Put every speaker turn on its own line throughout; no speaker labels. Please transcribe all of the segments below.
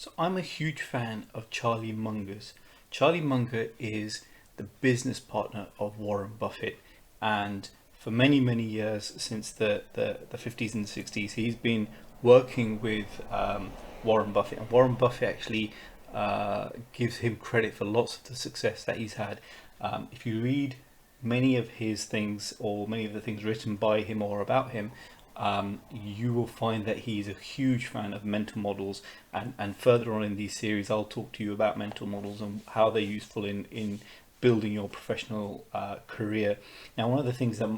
So I'm a huge fan of Charlie Munger's. Charlie Munger is the business partner of Warren Buffett, and for many, many years, since the 50s and the 60s, he's been working with Warren Buffett, and Warren Buffett actually gives him credit for lots of the success that he's had. If you read many of his things, or many of the things written by him or about him, you will find that he's a huge fan of mental models, and further on in these series I'll talk to you about mental models and how they're useful in building your professional career. Now, one of the things that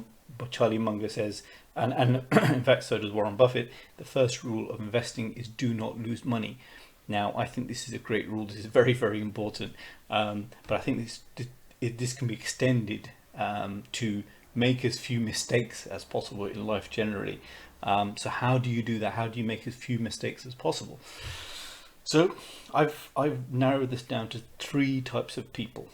Charlie Munger says, and in fact so does Warren Buffett, the first rule of investing is do not lose money. Now, I think this is a great rule. This is very, very important, but I think this can be extended to make as few mistakes as possible in life generally. So how do you do that? How do you make as few mistakes as possible? So I've narrowed this down to three types of people.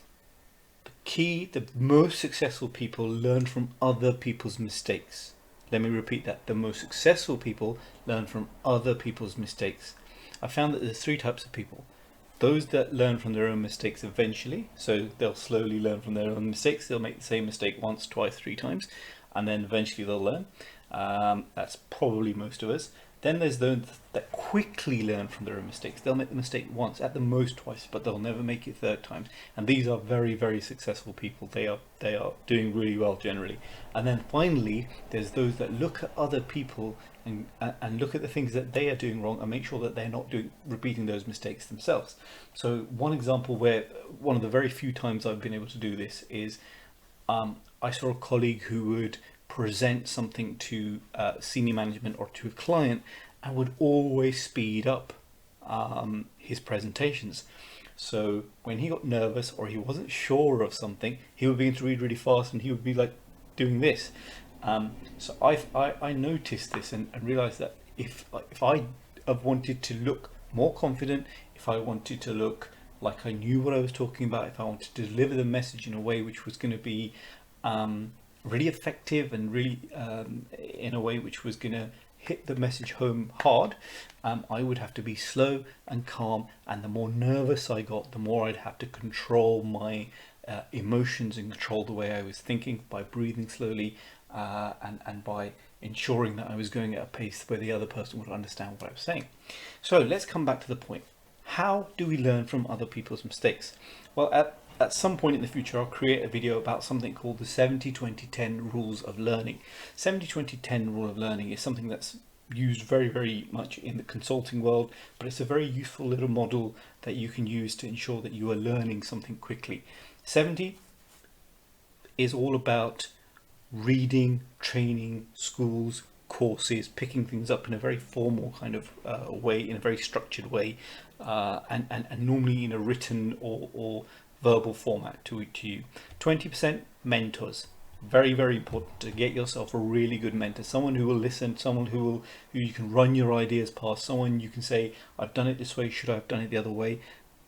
The most successful people learn from other people's mistakes. Let me repeat that. The most successful people learn from other people's mistakes. I found that there's three types of people. Those that learn from their own mistakes eventually, so they'll slowly learn from their own mistakes. They'll make the same mistake once, twice, three times, and then eventually they'll learn. That's probably most of us. Then there's those that quickly learn from their own mistakes. They'll make the mistake once, at the most twice, but they'll never make it third times. And these are very, very successful people. They are doing really well generally. And then finally, there's those that look at other people and look at the things that they are doing wrong and make sure that they're not repeating those mistakes themselves. So one example where one of the very few times I've been able to do this is I saw a colleague who would present something to senior management or to a client and would always speed up his presentations. So when he got nervous or he wasn't sure of something, he would begin to read really fast and he would be like doing this. So I noticed this and realized that if I have wanted to look more confident, if I wanted to look like I knew what I was talking about, if I wanted to deliver the message in a way which was going to be really effective and really in a way which was going to hit the message home hard, I would have to be slow and calm, and the more nervous I got, the more I'd have to control my emotions and control the way I was thinking by breathing slowly and by ensuring that I was going at a pace where the other person would understand what I was saying. So let's come back to the point. How do we learn from other people's mistakes? Well, at some point in the future, I'll create a video about something called the 70-20-10 rules of learning. 70-20-10 rule of learning is something that's used very, very much in the consulting world, but it's a very useful little model that you can use to ensure that you are learning something quickly. 70 is all about reading, training, schools, courses, picking things up in a very formal kind of way, in a very structured way, and normally in a written or verbal format to you. 20% mentors. Very, very important to get yourself a really good mentor, someone who will listen, someone who you can run your ideas past, someone you can say, I've done it this way, should I have done it the other way?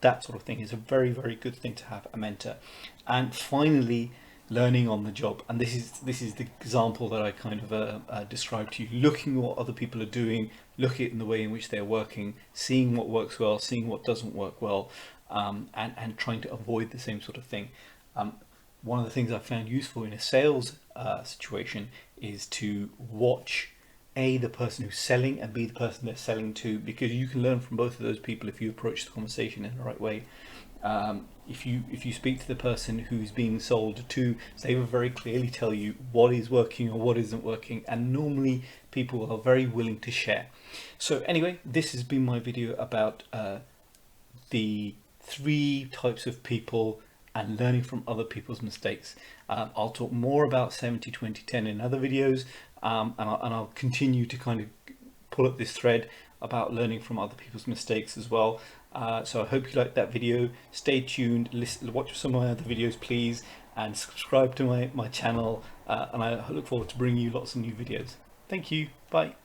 That sort of thing is a very, very good thing to have a mentor. And finally, learning on the job. And this is the example that I kind of described to you, looking at what other people are doing, looking at the way in which they're working, seeing what works well, seeing what doesn't work well, and trying to avoid the same sort of thing. One of the things I found useful in a sales situation is to watch the person who's selling and B, the person they're selling to, because you can learn from both of those people if you approach the conversation in the right way. If you speak to the person who's being sold to, they will very clearly tell you what is working or what isn't working, and normally people are very willing to share. So anyway, this has been my video about the three types of people and learning from other people's mistakes. I'll talk more about 70-20-10 in other videos, and I'll continue to kind of pull up this thread about learning from other people's mistakes as well. So I hope you liked that video. Stay tuned, watch some of my other videos please, and subscribe to my channel, and I look forward to bringing you lots of new videos. Thank you, bye.